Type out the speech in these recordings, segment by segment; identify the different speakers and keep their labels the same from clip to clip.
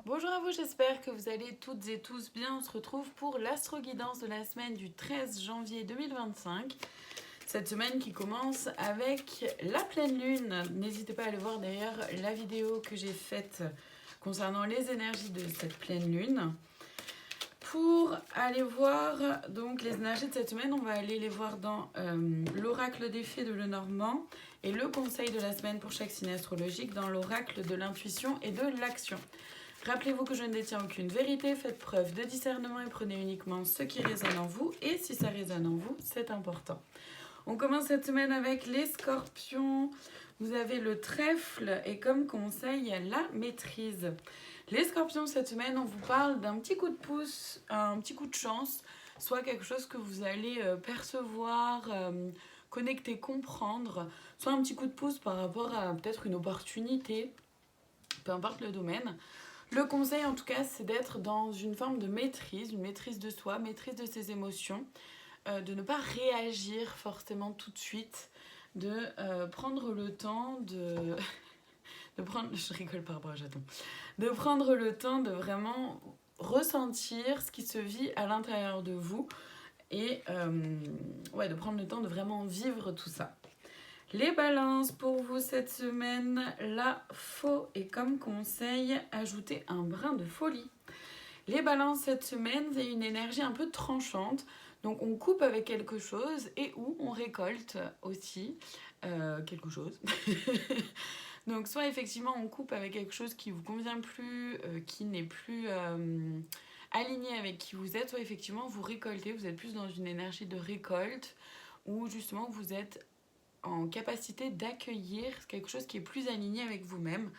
Speaker 1: Bonjour à vous, j'espère que vous allez toutes et tous bien. On se retrouve pour l'astro-guidance de la semaine du 13 janvier 2025. Cette semaine qui commence avec la pleine lune. N'hésitez pas à aller voir d'ailleurs la vidéo que j'ai faite concernant les énergies de cette pleine lune. Pour aller voir donc les énergies de cette semaine, on va aller les voir dans l'oracle des fées de Lenormand et le conseil de la semaine pour chaque signe astrologique dans l'oracle de l'intuition et de l'action. Rappelez-vous que je ne détiens aucune vérité, faites preuve de discernement et prenez uniquement ce qui résonne en vous. Et si ça résonne en vous, c'est important. On commence cette semaine avec les scorpions. Vous avez le trèfle et comme conseil, la maîtrise. Les scorpions, cette semaine, on vous parle d'un petit coup de pouce, un petit coup de chance, soit quelque chose que vous allez percevoir, connecter, comprendre, soit un petit coup de pouce par rapport à peut-être une opportunité, peu importe le domaine. Le conseil en tout cas, c'est d'être dans une forme de maîtrise, une maîtrise de soi, maîtrise de ses émotions, de ne pas réagir forcément tout de suite, de prendre le temps de prendre, je rigole par rapport à Jaton, de prendre le temps de vraiment ressentir ce qui se vit à l'intérieur de vous et de prendre le temps de vraiment vivre tout ça. Les balances pour vous cette semaine, la faux et comme conseil, ajoutez un brin de folie. Les balances cette semaine, c'est une énergie un peu tranchante, donc on coupe avec quelque chose et où on récolte aussi quelque chose. Donc soit effectivement on coupe avec quelque chose qui vous convient plus, qui n'est plus aligné avec qui vous êtes, soit effectivement vous récoltez, vous êtes plus dans une énergie de récolte où justement vous êtes en capacité d'accueillir quelque chose qui est plus aligné avec vous-même.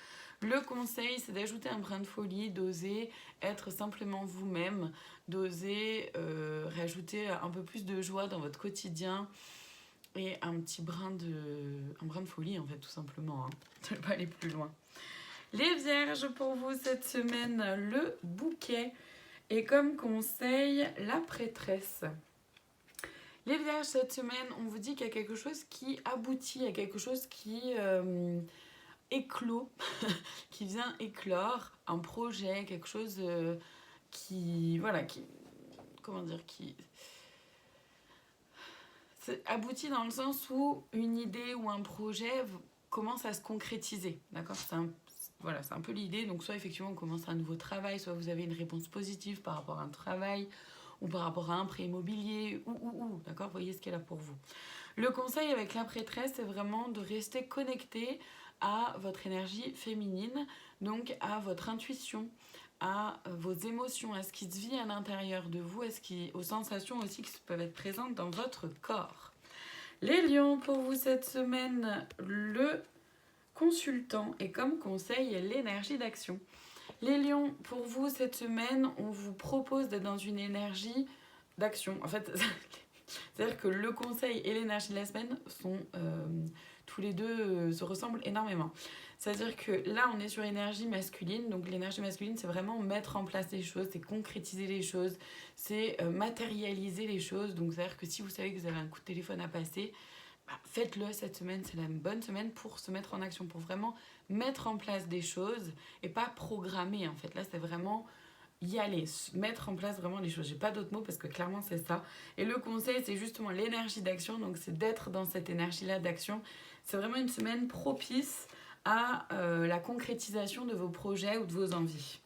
Speaker 1: Le conseil, c'est d'ajouter un brin de folie, d'oser être simplement vous-même, d'oser rajouter un peu plus de joie dans votre quotidien et un brin de folie en fait, tout simplement. Je ne vais pas aller plus loin. Les vierges, pour vous cette semaine, le bouquet et comme conseil, la prêtresse. Les vierges, cette semaine, on vous dit qu'il y a quelque chose qui aboutit, il y a quelque chose qui éclot, qui vient éclore, un projet, quelque chose qui aboutit dans le sens où une idée ou un projet commence à se concrétiser, d'accord ? C'est un peu l'idée, donc soit effectivement on commence un nouveau travail, soit vous avez une réponse positive par rapport à un travail, ou par rapport à un prêt immobilier, d'accord ? Vous voyez ce qu'il y a là pour vous. Le conseil avec la prêtresse, c'est vraiment de rester connecté à votre énergie féminine, donc à votre intuition, à vos émotions, à ce qui se vit à l'intérieur de vous, aux sensations aussi qui peuvent être présentes dans votre corps. Les lions, pour vous cette semaine, le consultant et comme conseil, l'énergie d'action. Les lions, pour vous cette semaine, on vous propose d'être dans une énergie d'action. En fait, c'est-à-dire que le conseil et l'énergie de la semaine sont tous les deux se ressemblent énormément. C'est-à-dire que là, on est sur énergie masculine. Donc l'énergie masculine, c'est vraiment mettre en place les choses, c'est concrétiser les choses, c'est matérialiser les choses. Donc c'est-à-dire que si vous savez que vous avez un coup de téléphone à passer, faites-le cette semaine, c'est la bonne semaine pour se mettre en action, pour vraiment mettre en place des choses et pas programmer en fait. Là, c'est vraiment y aller, mettre en place vraiment les choses. J'ai pas d'autres mots parce que clairement c'est ça. Et le conseil, c'est justement l'énergie d'action, donc c'est d'être dans cette énergie-là d'action. C'est vraiment une semaine propice à la concrétisation de vos projets ou de vos envies.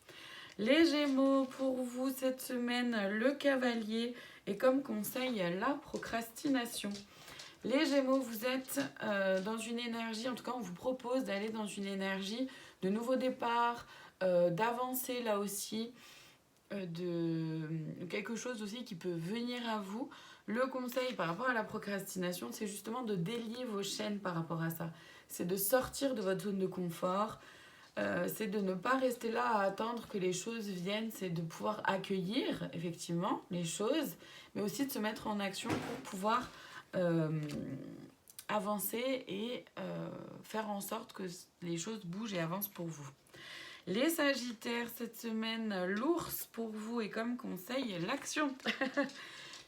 Speaker 1: Les Gémeaux, pour vous cette semaine, le cavalier et comme conseil, la procrastination. Les Gémeaux, vous êtes dans une énergie, en tout cas on vous propose d'aller dans une énergie de nouveau départ, d'avancer là aussi, de quelque chose aussi qui peut venir à vous. Le conseil par rapport à la procrastination, c'est justement de délier vos chaînes par rapport à ça. C'est de sortir de votre zone de confort, c'est de ne pas rester là à attendre que les choses viennent, c'est de pouvoir accueillir effectivement les choses, mais aussi de se mettre en action pour pouvoir avancer et faire en sorte que les choses bougent et avancent pour vous. Les Sagittaires, cette semaine, l'ours pour vous et comme conseil, l'action.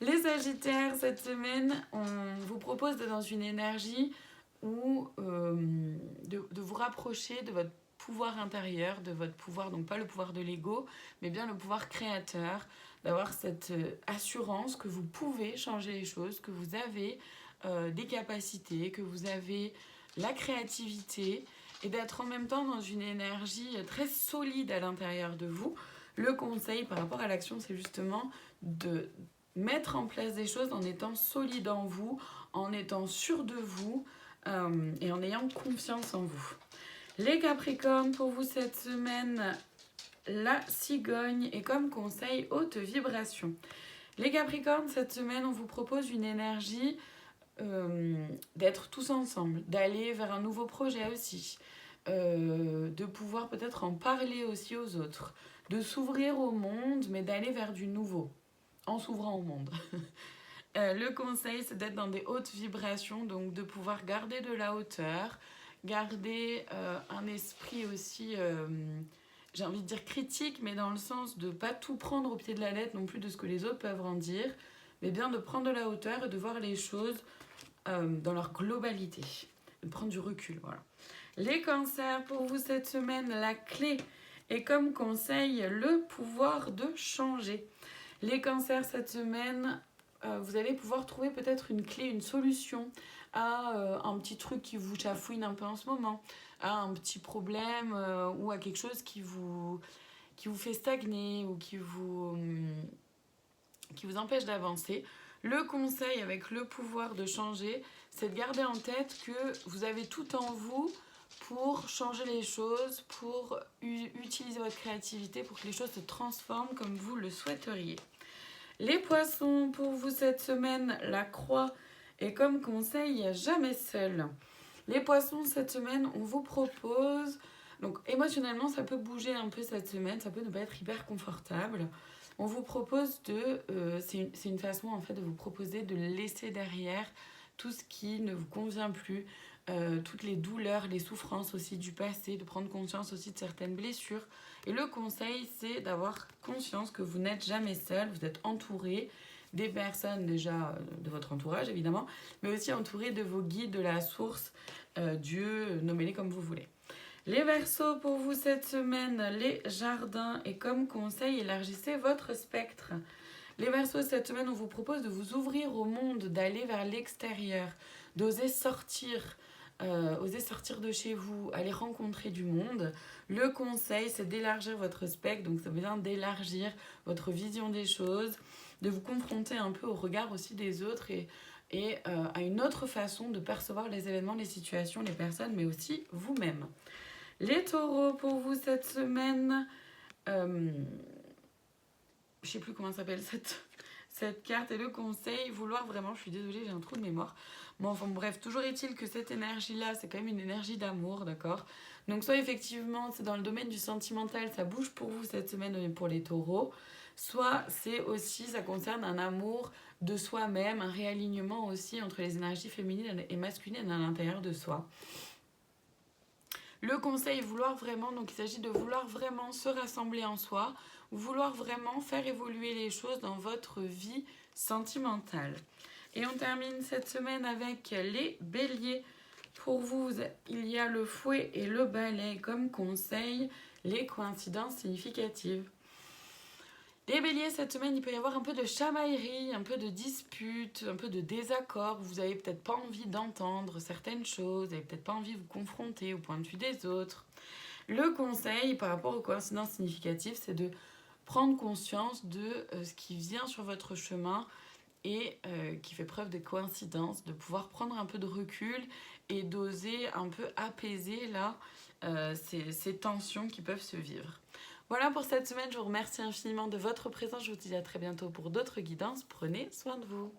Speaker 1: Les Sagittaires, cette semaine, on vous propose d'être dans une énergie où de vous rapprocher de votre pouvoir intérieur, de votre pouvoir, donc pas le pouvoir de l'ego, mais bien le pouvoir créateur, d'avoir cette assurance que vous pouvez changer les choses, que vous avez des capacités, que vous avez la créativité et d'être en même temps dans une énergie très solide à l'intérieur de vous. Le conseil par rapport à l'action, c'est justement de mettre en place des choses en étant solide en vous, en étant sûr de vous et en ayant confiance en vous. Les Capricornes, pour vous cette semaine, la cigogne est comme conseil haute vibration. Les Capricornes, cette semaine, on vous propose une énergie d'être tous ensemble, d'aller vers un nouveau projet aussi, de pouvoir peut-être en parler aussi aux autres, de s'ouvrir au monde, mais d'aller vers du nouveau, en s'ouvrant au monde. Le conseil, c'est d'être dans des hautes vibrations, donc de pouvoir garder de la hauteur, garder un esprit aussi, j'ai envie de dire critique, mais dans le sens de ne pas tout prendre au pied de la lettre non plus de ce que les autres peuvent en dire, mais bien de prendre de la hauteur et de voir les choses dans leur globalité, de prendre du recul, voilà. Les cancers, pour vous cette semaine, la clé est comme conseil le pouvoir de changer. Les cancers cette semaine, vous allez pouvoir trouver peut-être une clé, une solution à un petit truc qui vous chafouine un peu en ce moment, à un petit problème ou à quelque chose qui vous fait stagner ou qui vous empêche d'avancer. Le conseil avec le pouvoir de changer, c'est de garder en tête que vous avez tout en vous pour changer les choses, pour utiliser votre créativité, pour que les choses se transforment comme vous le souhaiteriez. Les poissons, pour vous cette semaine, la croix est comme conseil jamais seul. Les poissons, cette semaine, on vous propose... Donc émotionnellement, ça peut bouger un peu cette semaine, ça peut ne pas être hyper confortable. On vous propose de... c'est une façon en fait de vous proposer de laisser derrière tout ce qui ne vous convient plus, toutes les douleurs, les souffrances aussi du passé, de prendre conscience aussi de certaines blessures. Et le conseil, c'est d'avoir conscience que vous n'êtes jamais seul, vous êtes entouré des personnes déjà de votre entourage évidemment, mais aussi entouré de vos guides, de la source, Dieu, nommez-les comme vous voulez. Les Verseaux, pour vous cette semaine, les jardins et comme conseil, élargissez votre spectre. Les Verseaux, cette semaine, on vous propose de vous ouvrir au monde, d'aller vers l'extérieur, d'oser sortir de chez vous, aller rencontrer du monde. Le conseil, c'est d'élargir votre spectre, donc ça veut dire d'élargir votre vision des choses, de vous confronter un peu au regard aussi des autres et à une autre façon de percevoir les événements, les situations, les personnes, mais aussi vous-même. Les Taureaux, pour vous cette semaine, je sais plus comment s'appelle cette carte et le conseil, vouloir vraiment, je suis désolée, j'ai un trou de mémoire. Bon, enfin bref, toujours est-il que cette énergie-là, c'est quand même une énergie d'amour, d'accord? Donc soit effectivement, c'est dans le domaine du sentimental, ça bouge pour vous cette semaine pour les Taureaux, soit c'est aussi, ça concerne un amour de soi-même, un réalignement aussi entre les énergies féminines et masculines à l'intérieur de soi. Le conseil, vouloir vraiment, donc il s'agit de vouloir vraiment se rassembler en soi, vouloir vraiment faire évoluer les choses dans votre vie sentimentale. Et on termine cette semaine avec les Béliers. Pour vous, il y a le fouet et le balai comme conseil, les coïncidences significatives. Les Béliers, cette semaine, il peut y avoir un peu de chamaillerie, un peu de dispute, un peu de désaccord. Vous n'avez peut-être pas envie d'entendre certaines choses, vous n'avez peut-être pas envie de vous confronter au point de vue des autres. Le conseil par rapport aux coïncidences significatives, c'est de prendre conscience de ce qui vient sur votre chemin et qui fait preuve de coïncidence, de pouvoir prendre un peu de recul et d'oser un peu apaiser là ces tensions qui peuvent se vivre. Voilà pour cette semaine, je vous remercie infiniment de votre présence, je vous dis à très bientôt pour d'autres guidances, prenez soin de vous.